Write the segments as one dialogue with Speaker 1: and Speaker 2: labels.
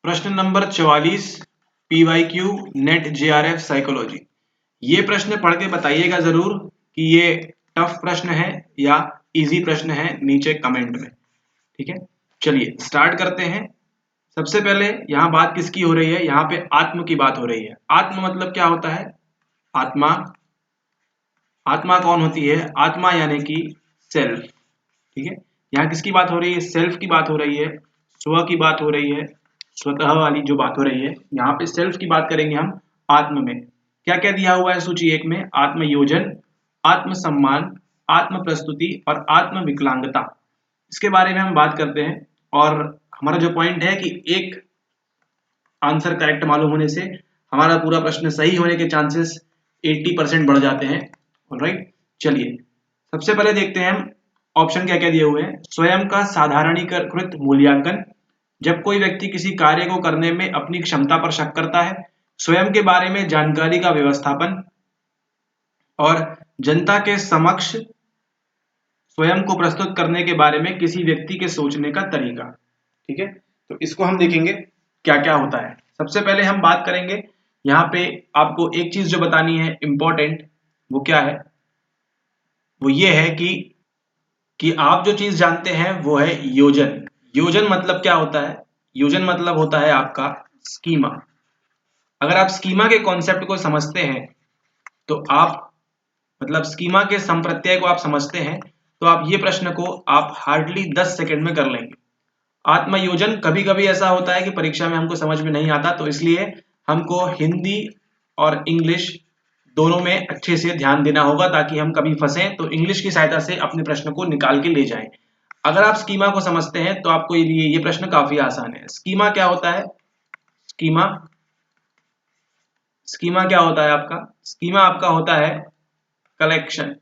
Speaker 1: प्रश्न number 44 PYQ net JRF psychology. ये प्रश्न पढ़ के बताइएगा जरूर कि ये टफ प्रश्न है या इजी प्रश्न है, नीचे कमेंट में। ठीक है, चलिए स्टार्ट करते हैं। सबसे पहले यहाँ बात किसकी हो रही है? यहाँ पे आत्म की बात हो रही है। आत्म मतलब क्या होता है? आत्मा। आत्मा कौन होती है? आत्मा यानी कि सेल्फ। ठीक है, यहाँ किसकी बात हो रही है? सेल्फ की बात हो रही है, स्व की बात हो रही है, स्वतः वाली जो बात हो रही है। यहाँ पे सेल्फ की बात करेंगे हम। आत्म में क्या क्या दिया हुआ है? सूची 1 में आत्म योजन, आत्म सम्मान, आत्म प्रस्तुति और आत्म विकलांगता। इसके बारे में हम बात करते हैं और हमारा जो पॉइंट है कि एक आंसर करेक्ट मालूम होने से हमारा पूरा प्रश्न सही होने के चांसेस 80% बढ़ जाते हैं। ऑलराइट, चलिए सबसे पहले देखते हैं हम ऑप्शन क्या क्या दिए हुए हैं। स्वयं का साधारणीकृत मूल्यांकन, जब कोई व्यक्ति किसी कार्य को करने में अपनी क्षमता पर शक करता है। स्वयं के बारे में जानकारी का व्यवस्थापन और जनता के समक्ष स्वयं को प्रस्तुत करने के बारे में किसी व्यक्ति के सोचने का तरीका। ठीक है, तो इसको हम देखेंगे क्या क्या होता है। सबसे पहले हम बात करेंगे, यहाँ पे आपको एक चीज जो बतानी है इंपॉर्टेंट, वो क्या है? वो ये है कि आप जो चीज जानते हैं वो है योजन। योजन मतलब क्या होता है? योजन मतलब होता है आपका स्कीमा। अगर आप स्कीमा के कॉन्सेप्ट को समझते हैं तो आप मतलब स्कीमा के संप्रत्यय को आप समझते हैं तो आप ये प्रश्न को आप हार्डली 10 सेकंड में कर लेंगे। आत्मयोजन कभी कभी ऐसा होता है कि परीक्षा में हमको समझ में नहीं आता, तो इसलिए हमको हिंदी और इंग्लिश दोनों में अच्छे से ध्यान देना होगा ताकि हम कभी फंसें तो इंग्लिश की सहायता से अपने प्रश्न को निकाल के ले जाएं। अगर आप स्कीमा को समझते हैं तो आपको ये प्रश्न काफी आसान है। स्कीमा क्या होता है? स्कीमा स्कीमा क्या होता है आपका? स्कीमा आपका होता है कलेक्शन, है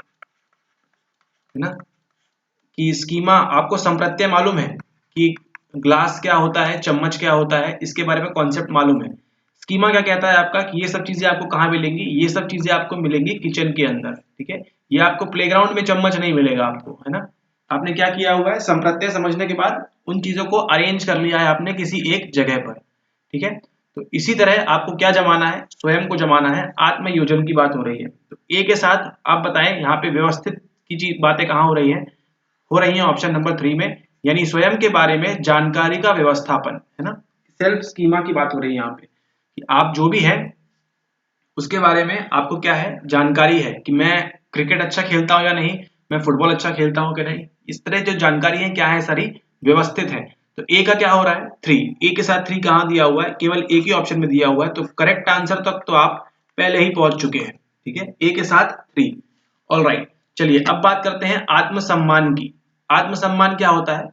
Speaker 1: ना? कि स्कीमा आपको संप्रत्यय मालूम है कि ग्लास क्या होता है, चम्मच क्या होता है, इसके बारे में कॉन्सेप्ट मालूम है। स्कीमा क्या कहता है आपका कि ये सब चीजें आपको कहाँ मिलेंगी? ये सब चीजें आपको मिलेंगी किचन के अंदर। ठीक है, ये आपको प्लेग्राउंड में चम्मच नहीं मिलेगा आपको, है ना? आपने क्या किया हुआ है? संप्रत्यय समझने के बाद उन चीजों को अरेंज कर लिया है आपने किसी एक जगह पर। ठीक है, तो इसी तरह आपको क्या जमाना है? स्वयं को जमाना है। आत्मयोजन की बात हो रही है तो ए के साथ आप बताएं यहाँ पे व्यवस्थित की चीज बातें कहाँ हो रही है? हो रही है ऑप्शन नंबर 3 में, यानी स्वयं के बारे में जानकारी का व्यवस्थापन, है ना? सेल्फ स्कीमा की बात हो रही है यहाँ पे कि आप जो भी है उसके बारे में आपको क्या है? जानकारी है कि मैं क्रिकेट अच्छा खेलता हूँ या नहीं, मैं फुटबॉल अच्छा खेलता हूँ कि नहीं। इस तरह जो जानकारी है क्या है? सारी व्यवस्थित है। तो ए का क्या हो रहा है? 3। ए के साथ 3 कहाँ दिया हुआ है? केवल एक ही ऑप्शन में दिया हुआ है, तो करेक्ट आंसर तक तो आप पहले ही पहुंच चुके हैं। ठीक है, ए के साथ 3। ऑलराइट, चलिए अब बात करते हैं आत्मसम्मान की। आत्मसम्मान क्या होता है?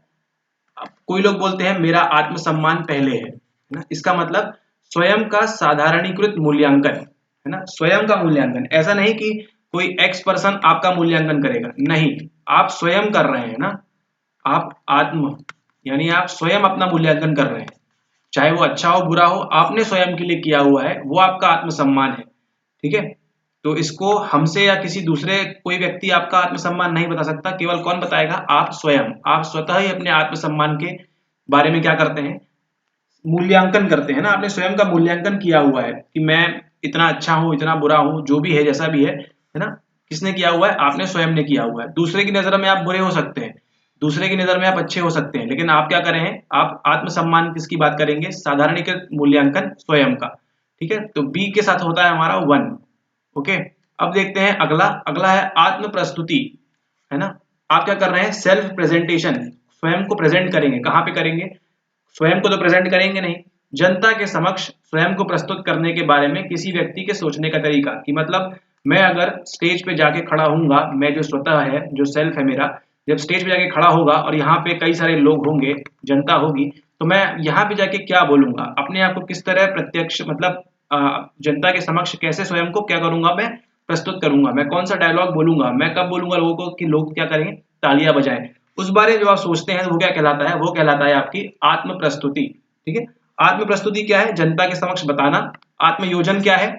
Speaker 1: कोई लोग बोलते हैं मेरा आत्मसम्मान पहले है ना? इसका मतलब स्वयं का साधारणीकृत मूल्यांकन, है ना? स्वयं का मूल्यांकन, ऐसा नहीं कि कोई एक्स पर्सन आपका मूल्यांकन करेगा, नहीं, आप स्वयं कर रहे हैं ना। आप आत्म यानी आप स्वयं अपना मूल्यांकन कर रहे हैं, चाहे वो अच्छा हो बुरा हो, आपने स्वयं के लिए किया हुआ है, वो आपका आत्मसम्मान है। ठीक है, तो इसको हमसे या किसी दूसरे कोई व्यक्ति आपका आत्मसम्मान नहीं बता सकता। केवल कौन बताएगा? आप स्वयं। आप स्वतः ही अपने आत्मसम्मान के बारे में क्या करते हैं? मूल्यांकन करते हैं ना। आपने स्वयं का मूल्यांकन किया हुआ है कि मैं इतना अच्छा हूं, इतना बुरा हूं, जो भी है जैसा भी है ना? किसने किया हुआ है? आपने स्वयं ने किया हुआ है। दूसरे की नजर में आप बुरे हो सकते हैं, दूसरे की नजर में आप अच्छे हो सकते हैं, लेकिन आप क्या करें हैं? आप आत्मसम्मान किसकी बात करेंगे? साधारणीकृत मूल्यांकन स्वयं का। ठीक है, तो बी के साथ होता है हमारा 1। ओके, अब देखते हैं अगला। अगला है आत्म प्रस्तुति, है ना? आप क्या कर रहे हैं? सेल्फ प्रेजेंटेशन, स्वयं को प्रेजेंट करेंगे। कहाँ पे करेंगे? स्वयं को तो प्रेजेंट करेंगे नहीं, जनता के समक्ष स्वयं को प्रस्तुत करने के बारे में किसी व्यक्ति के सोचने का तरीका। कि मतलब मैं अगर स्टेज पे जाके खड़ा होऊंगा, मैं जो स्वतः है, जो सेल्फ है मेरा, जब स्टेज पे जाके खड़ा होगा और यहाँ पे कई सारे लोग होंगे, जनता होगी, तो मैं यहाँ पे जाके क्या बोलूंगा? अपने आप को किस तरह प्रत्यक्ष मतलब जनता के समक्ष कैसे स्वयं को क्या करूंगा? मैं प्रस्तुत करूंगा। मैं कौन सा डायलॉग बोलूंगा? मैं कब बोलूंगा लोगों को कि लोग क्या करेंगे? तालियां बजाएं। उस बारे में जो आप सोचते हैं वो क्या कहलाता है? वो कहलाता है आपकी आत्म प्रस्तुति। ठीक है, आत्म प्रस्तुति क्या है? जनता के समक्ष बताना। आत्मयोजन क्या है?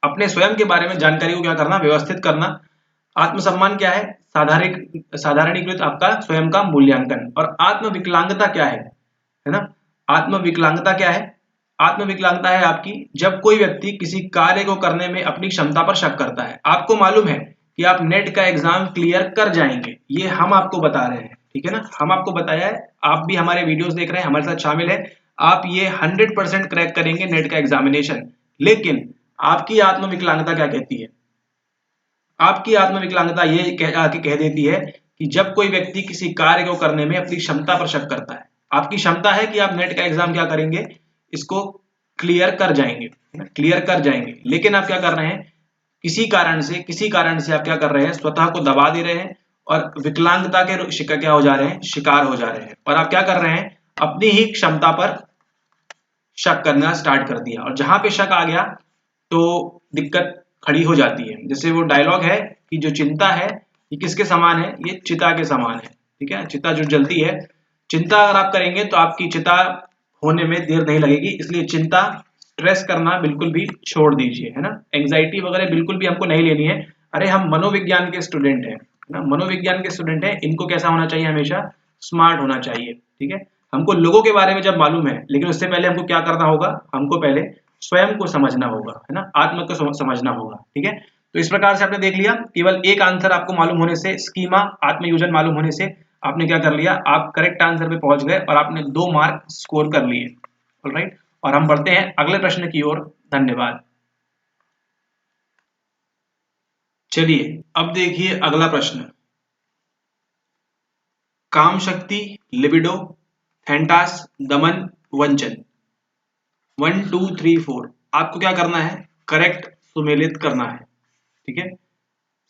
Speaker 1: अपने स्वयं के बारे में जानकारी को क्या करना? व्यवस्थित करना। आत्मसम्मान क्या है? साधारणीकृत आपका स्वयं का मूल्यांकन। और आत्म विकलांगता क्या है ना? आत्मविकलांगता क्या है? आत्मविकलांगता है आपकी जब कोई व्यक्ति किसी कार्य को करने में अपनी क्षमता पर शक करता है। आपको मालूम है कि आप नेट का एग्जाम क्लियर कर जाएंगे, ये हम आपको बता रहे हैं, ठीक है ना, हम आपको बताया है, आप भी हमारे वीडियोस देख रहे हैं, हमारे साथ शामिल है, आप ये 100% क्रैक करेंगे नेट का एग्जामिनेशन। लेकिन आपकी आत्मविकलांगता क्या कहती है? आपकी आत्मविकलांगता ये आके कह देती है कि जब कोई व्यक्ति किसी कार्य को करने में अपनी क्षमता पर शक करता है, आपकी क्षमता है कि आप नेट का एग्जाम क्या करेंगे, इसको क्लियर कर जाएंगे, क्लियर कर जाएंगे, लेकिन आप क्या कर रहे हैं, किसी कारण से आप क्या कर रहे हैं, स्वतः को दबा दे रहे हैं और विकलांगता के शिकार क्या हो जा रहे हैं, शिकार हो जा रहे हैं, और आप क्या कर रहे हैं, अपनी ही क्षमता पर शक करना स्टार्ट कर दिया, और जहां पे शक आ गया तो दिक्कत खड़ी हो जाती है। जैसे वो डायलॉग है कि जो चिंता है ये किसके समान है, ये चिता के समान है, ठीक है, चिता जो जलती है, चिंता अगर आप करेंगे तो आपकी चिता होने में देर नहीं लगेगी, इसलिए चिंता, स्ट्रेस करना बिल्कुल भी छोड़ दीजिए, है ना, एंग्जाइटी वगैरह बिल्कुल भी हमको नहीं लेनी है। अरे हम मनोविज्ञान के स्टूडेंट हैं ना, मनोविज्ञान के स्टूडेंट हैं, इनको कैसा होना चाहिए, हमेशा स्मार्ट होना चाहिए, ठीक है। हमको लोगों के बारे में जब मालूम है, लेकिन उससे पहले हमको क्या करना होगा, हमको पहले स्वयं को समझना होगा, है ना, आत्म को समझना होगा, ठीक है। तो इस प्रकार से आपने देख लिया, केवल एक आंसर आपको मालूम होने से, स्कीमा आत्मयोजन मालूम होने से आपने क्या कर लिया, आप करेक्ट आंसर पे पहुंच गए और आपने 2 मार्क स्कोर कर लिए। ऑलराइट, और हम बढ़ते हैं अगले प्रश्न की ओर। धन्यवाद। चलिए अब देखिए अगला प्रश्न, काम शक्ति, लिबिडो, फैंटास, दमन, वंचन, 1 2 3 4 आपको क्या करना है, करेक्ट सुमेलित करना है, ठीक है।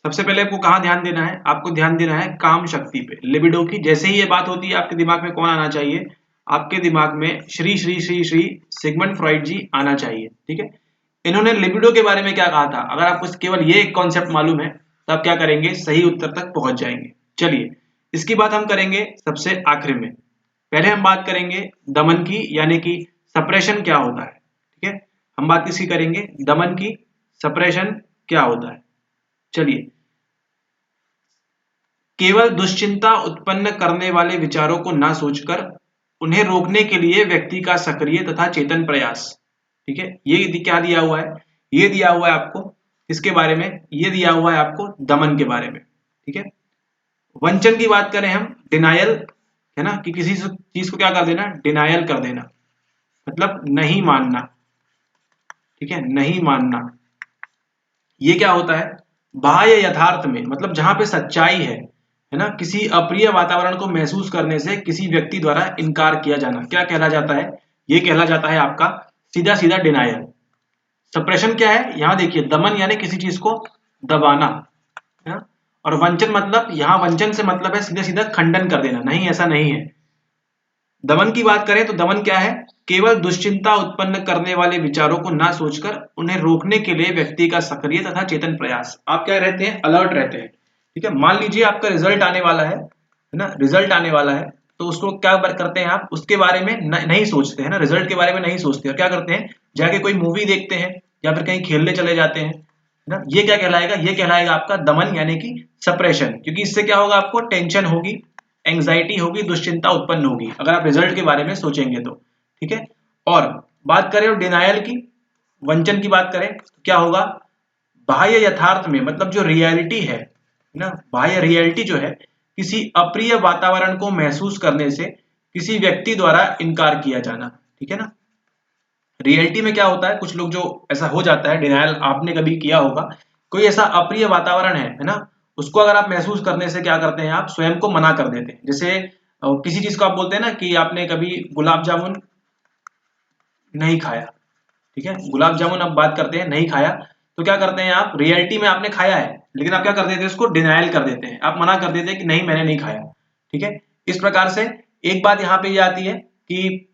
Speaker 1: सबसे पहले आपको कहाँ ध्यान देना है, आपको ध्यान देना है काम शक्ति पे, लिबिडो की। जैसे ही ये बात होती है आपके दिमाग में कौन आना चाहिए, आपके दिमाग में श्री श्री श्री श्री सिगमंड फ्रॉइड जी आना चाहिए, ठीक है। इन्होंने लिबिडो के बारे में क्या कहा था, अगर आपको केवल ये एक कॉन्सेप्ट मालूम है तो आप क्या करेंगे, सही उत्तर तक पहुंच जाएंगे। चलिए इसकी बात हम करेंगे सबसे आखिर में, पहले हम बात करेंगे दमन की, यानी कि सप्रेशन क्या होता है, ठीक है। हम बात किसकी करेंगे, दमन की, सप्रेशन क्या होता है। चलिए, केवल दुश्चिंता उत्पन्न करने वाले विचारों को ना सोचकर उन्हें रोकने के लिए व्यक्ति का सक्रिय तथा चेतन प्रयास, ठीक है। ये क्या दिया हुआ है, ये दिया हुआ है आपको इसके बारे में, ये दिया हुआ है आपको दमन के बारे में, ठीक है। वंचन की बात करें हम, डिनायल, है ना, कि किसी चीज को क्या कर देना, डिनायल कर देना, मतलब नहीं मानना, ठीक है, नहीं मानना। ये क्या होता है, बाह्य यथार्थ में, मतलब जहां पे सच्चाई है ना, किसी अप्रिय वातावरण को महसूस करने से किसी व्यक्ति द्वारा इनकार किया जाना, क्या कहला जाता है, ये कहला जाता है आपका सीधा सीधा डिनायल। सप्रेशन क्या है, यहां देखिए, दमन यानी किसी चीज को दबाना, है ना, और वंचन मतलब, यहां वंचन से मतलब है सीधा सीधा खंडन कर देना, नहीं ऐसा नहीं है। दमन की बात करें तो दमन क्या है, केवल दुश्चिंता उत्पन्न करने वाले विचारों को ना सोचकर उन्हें रोकने के लिए व्यक्ति का सक्रिय तथा चेतन प्रयास। आप क्या रहते हैं, अलर्ट रहते हैं, ठीक है। मान लीजिए आपका रिजल्ट आने वाला है ना, रिजल्ट आने वाला है, तो उसको क्या करते हैं आप, उसके बारे में नहीं सोचते हैं ना, रिजल्ट के बारे में नहीं सोचते, और क्या करते हैं, जाके कोई मूवी देखते हैं या फिर कहीं खेलने चले जाते हैं, है ना। ये क्या कहलाएगा, ये कहलाएगा आपका दमन यानी कि सप्रेशन, क्योंकि इससे क्या होगा, आपको टेंशन होगी, एंग्जाइटी होगी, दुश्चिंता उत्पन्न होगी अगर आप रिजल्ट के बारे में सोचेंगे तो, ठीक है। और बात करें डिनायल की, वंचन की बात करें तो क्या होगा, बाह्य यथार्थ में, मतलब जो रियलिटी है ना, बाह्य रियलिटी जो है, किसी अप्रिय वातावरण को महसूस करने से किसी व्यक्ति द्वारा इनकार किया जाना, ठीक है ना। रियलिटी में क्या होता है, कुछ लोग जो ऐसा हो जाता है, डिनायल आपने कभी किया होगा, कोई ऐसा अप्रिय वातावरण है ना, उसको अगर आप महसूस करने से क्या करते हैं, आप स्वयं को मना कर देते हैं। जैसे किसी चीज को आप बोलते हैं ना कि आपने कभी गुलाब जामुन नहीं खाया, ठीक है, गुलाब जामुन आप बात करते हैं, नहीं खाया, तो क्या करते हैं आप, रियलिटी में आपने खाया है, लेकिन आप क्या कर देते हैं, उसको डिनायल कर देते हैं, आप मना कर देते हैं कि नहीं मैंने नहीं खाया, ठीक है। इस प्रकार से एक बात यहाँ पे ये आती है कि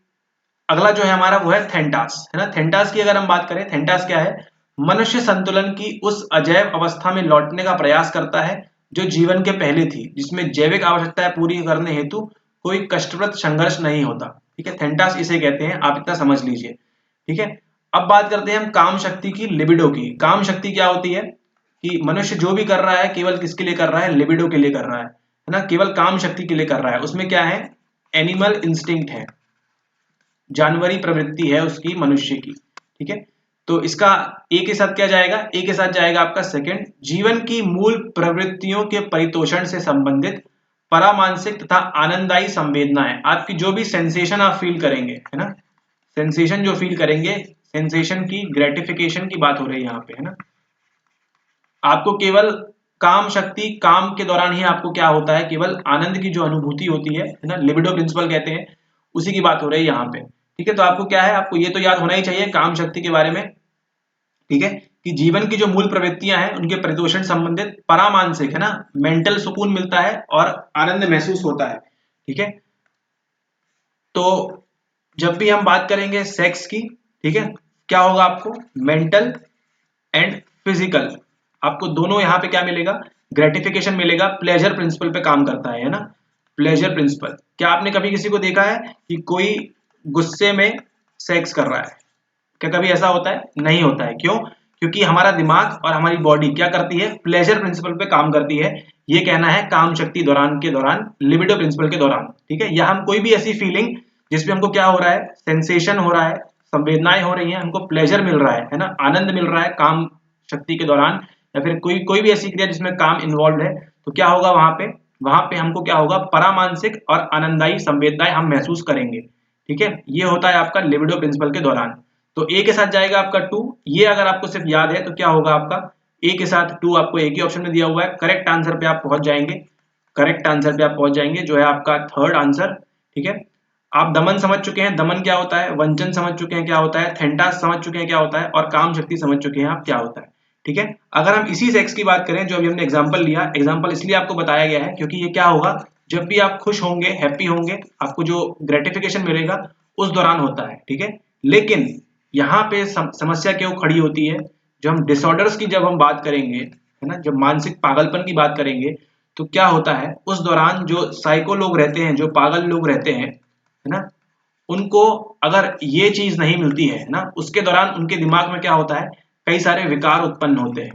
Speaker 1: अगला जो है हमारा वो है थेंटास, है ना। थेंटास की अगर हम बात करें, थेंटास क्या है, मनुष्य संतुलन की उस अजैव अवस्था में लौटने का प्रयास करता है जो जीवन के पहले थी, जिसमें जैविक आवश्यकताएं पूरी करने हेतु कोई कष्टप्रद संघर्ष नहीं होता, ठीक है। थेंटास इसे कहते हैं, आप इतना समझ लीजिए, ठीक है। अब बात करते हैं हम काम शक्ति की, लिबिडो की। काम शक्ति क्या होती है कि मनुष्य जो भी कर रहा है केवल किसके लिए कर रहा है, लिबिडो के लिए कर रहा है ना, केवल काम शक्ति के लिए कर रहा है। उसमें क्या है, एनिमल इंस्टिंक्ट है, जानवरी प्रवृत्ति है उसकी, मनुष्य की, ठीक है। तो इसका ए के साथ क्या जाएगा, ए के साथ जाएगा आपका सेकंड, जीवन की मूल प्रवृत्तियों के परितोषण से संबंधित परामानसिक तथा आनंददायी संवेदनाएं, आपकी जो भी सेंसेशन आप फील करेंगे, है ना, सेंसेशन जो फील करेंगे, सेंसेशन की ग्रेटिफिकेशन की बात हो रही है यहाँ पे, है ना। आपको केवल काम शक्ति, काम के दौरान ही आपको क्या होता है, केवल आनंद की जो अनुभूति होती है ना, लिबिडो प्रिंसिपल कहते हैं, उसी की बात हो रही है यहाँ पे, ठीक है। तो आपको क्या है, आपको ये तो याद होना ही चाहिए काम शक्ति के बारे में, ठीक है, कि जीवन की जो मूल प्रवृत्तियां हैं उनके परितोषण संबंधित परामानसिक, है ना, मेंटल सुकून मिलता है और आनंद महसूस होता है, ठीक है। तो जब भी हम बात करेंगे सेक्स की, ठीक है, क्या होगा आपको, मेंटल एंड फिजिकल, आपको दोनों यहाँ पे क्या मिलेगा, ग्रेटिफिकेशन मिलेगा, प्लेजर प्रिंसिपल पे काम करता है ना, प्लेजर प्रिंसिपल। क्या आपने कभी किसी को देखा है कि कोई गुस्से में सेक्स कर रहा है, क्या कभी ऐसा होता है, नहीं होता है, क्यों, क्योंकि हमारा दिमाग और हमारी बॉडी क्या करती है, प्लेजर प्रिंसिपल पे काम करती है, ये कहना है काम शक्ति दौरान के दौरान, लिबिडो प्रिंसिपल के दौरान, ठीक है। या हम कोई भी ऐसी फीलिंग जिसमें हमको क्या हो रहा है, सेंसेशन हो रहा है, संवेदनाएं हो रही हैं, हमको प्लेजर मिल रहा है ना, आनंद मिल रहा है काम शक्ति के दौरान, या फिर कोई कोई भी ऐसी क्रिया जिसमें काम इन्वॉल्व है, तो क्या होगा वहां पे हमको क्या होगा, परामानसिक और आनंददायी संवेदनाएं हम महसूस करेंगे, ठीक है। ये होता है आपका लिबिडो प्रिंसिपल के दौरान। तो ए के साथ जाएगा आपका 2, ये अगर आपको सिर्फ याद है तो क्या होगा आपका, ए के साथ 2 आपको एक ही ऑप्शन में दिया हुआ है, करेक्ट आंसर पे आप पहुंच जाएंगे, करेक्ट आंसर पे आप पहुंच जाएंगे, जो है आपका थर्ड आंसर, ठीक है। आप दमन समझ चुके हैं, दमन क्या होता है, वंचन समझ चुके हैं क्या होता है, थेंटास समझ चुके हैं क्या होता है, और काम शक्ति समझ चुके हैं आप क्या होता है, ठीक है। अगर हम इसी सेक्स की बात करें जो अभी हमने एग्जांपल लिया, एग्जांपल इसलिए आपको बताया गया है क्योंकि ये क्या होगा, जब भी आप खुश होंगे, हैप्पी होंगे, आपको जो ग्रेटिफिकेशन मिलेगा उस दौरान होता है, ठीक है। लेकिन यहाँ पे समस्या क्यों खड़ी होती है, जो हम डिसऑर्डर्स की जब हम बात करेंगे, है ना, जब मानसिक पागलपन की बात करेंगे, तो क्या होता है उस दौरान जो साइको लोग रहते हैं, जो पागल लोग रहते हैं, है ना, उनको अगर ये चीज नहीं मिलती है ना, उसके दौरान उनके दिमाग में क्या होता है, कई सारे विकार उत्पन्न होते हैं,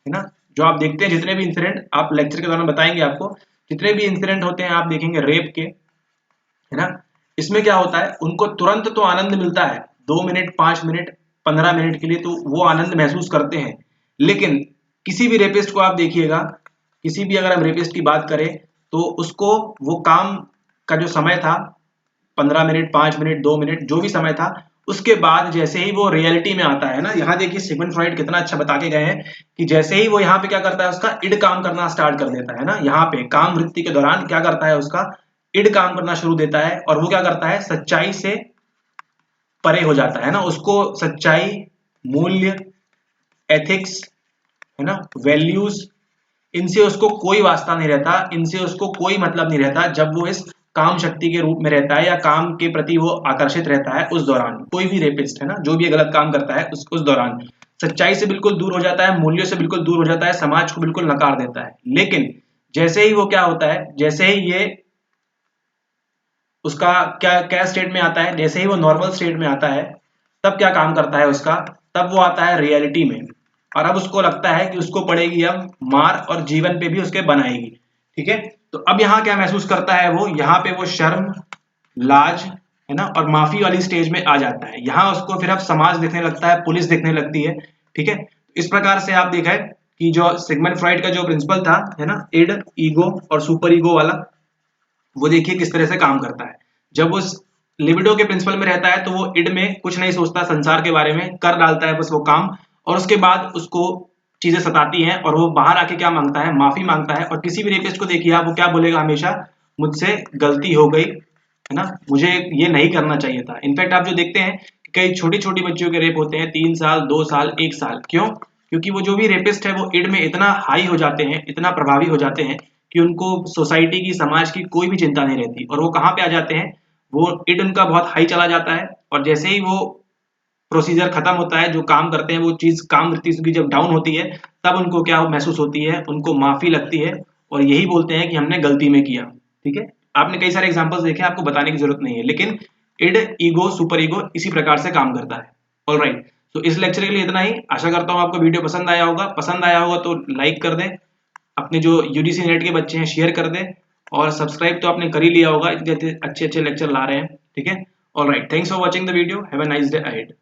Speaker 1: है ना। जो आप देखते हैं जितने भी इंसिडेंट, आप लेक्चर के दौरान बताएंगे आपको, जितने भी इंसिडेंट होते हैं आप देखेंगे रेप के, है ना, इसमें क्या होता है, उनको तुरंत तो आनंद मिलता है, 2 मिनट 5 मिनट 15 मिनट के लिए तो वो आनंद महसूस करते हैं, लेकिन किसी भी रेपिस्ट को आप देखिएगा, किसी भी अगर हम रेपिस्ट की बात करें, तो उसको वो काम का जो समय था, 15 मिनट 5 मिनट 2 मिनट जो भी समय था, उसके बाद जैसे ही वो रियलिटी में आता है ना, यहाँ देखिए सिगमंड फ्रॉइड कितना अच्छा बता के गए हैं कि जैसे ही वो यहाँ पे क्या करता है, उसका इड काम करना स्टार्ट कर देता है ना, यहाँ पे काम वृत्ति के दौरान क्या करता है, उसका इड काम करना शुरू देता है, और वो क्या करता है, सच्चाई से परे हो जाता है ना, उसको सच्चाई, मूल्य, एथिक्स, है ना, वैल्यूज, इनसे उसको कोई वास्ता नहीं रहता, इनसे उसको कोई मतलब नहीं रहता, जब वो इस काम शक्ति के रूप में रहता है या काम के प्रति वो आकर्षित रहता है, उस दौरान कोई भी रेपिस्ट, है ना, जो भी गलत काम करता है उस दौरान सच्चाई से बिल्कुल दूर हो जाता है, मूल्यों से बिल्कुल दूर हो जाता है, समाज को बिल्कुल नकार देता है। लेकिन जैसे ही वो क्या होता है, जैसे ही ये उसका क्या क्या स्टेट में आता है, जैसे ही वो नॉर्मल स्टेट में आता है, तब क्या काम करता है उसका, तब वो आता है रियलिटी में, और अब उसको लगता है कि उसको पड़ेगी अब मार, और जीवन पे भी उसके बनाएगी, ठीक है। तो अब यहाँ क्या महसूस करता है वो, यहाँ पे वो शर्म, लाज, है ना, और माफी वाली स्टेज में आ जाता है, यहाँ उसको फिर अब समाज देखने लगता है, पुलिस देखने लगती है, ठीक है। इस प्रकार से आप देखा है कि जो सिगमंड फ्रॉइड का जो प्रिंसिपल था, है ना, इड, ईगो और सुपर ईगो वाला, वो देखिए किस तरह से काम करता है। जब वो लिबिडो के प्रिंसिपल में रहता है तो वो इड में कुछ नहीं सोचता संसार के बारे में, कर डालता है बस वो काम, और उसके बाद उसको चीजें सताती हैं और वो बाहर आके क्या मांगता है, माफी मांगता है। और किसी भी रेपिस्ट को देखिए आप, वो क्या बोलेगा हमेशा, मुझसे गलती हो गई, है ना, मुझे ये नहीं करना चाहिए था। इनफैक्ट आप जो देखते हैं कई छोटी छोटी बच्चियों के रेप होते हैं, 3 साल 2 साल 1 साल, क्यों, क्योंकि वो जो भी रेपिस्ट है वो इड में इतना हाई हो जाते हैं, इतना प्रभावी हो जाते हैं कि उनको सोसाइटी की, समाज की कोई भी चिंता नहीं रहती, और वो कहाँ पे आ जाते हैं, वो इड उनका बहुत हाई चला जाता है, और जैसे ही वो प्रोसीजर खत्म होता है, जो काम करते हैं वो चीज, काम वृत्ति की जब डाउन होती है, तब उनको क्या महसूस होती है, उनको माफी लगती है, और यही बोलते हैं कि हमने गलती में किया, ठीक है। आपने कई सारे एग्जांपल्स देखे, आपको बताने की जरूरत नहीं है, लेकिन इड, ईगो, सुपर ईगो इसी प्रकार से काम करता है। ऑलराइट, तो इस लेक्चर के लिए इतना ही। आशा करता हूँ आपको वीडियो पसंद आया होगा, पसंद आया होगा तो लाइक कर दें, अपने जो यूजीसी नेट के बच्चे हैं शेयर कर दें, और सब्सक्राइब तो आपने कर ही लिया होगा, इतने अच्छे अच्छे लेक्चर ला रहे हैं, ठीक है। All right, thanks for watching the video. Have a nice day ahead.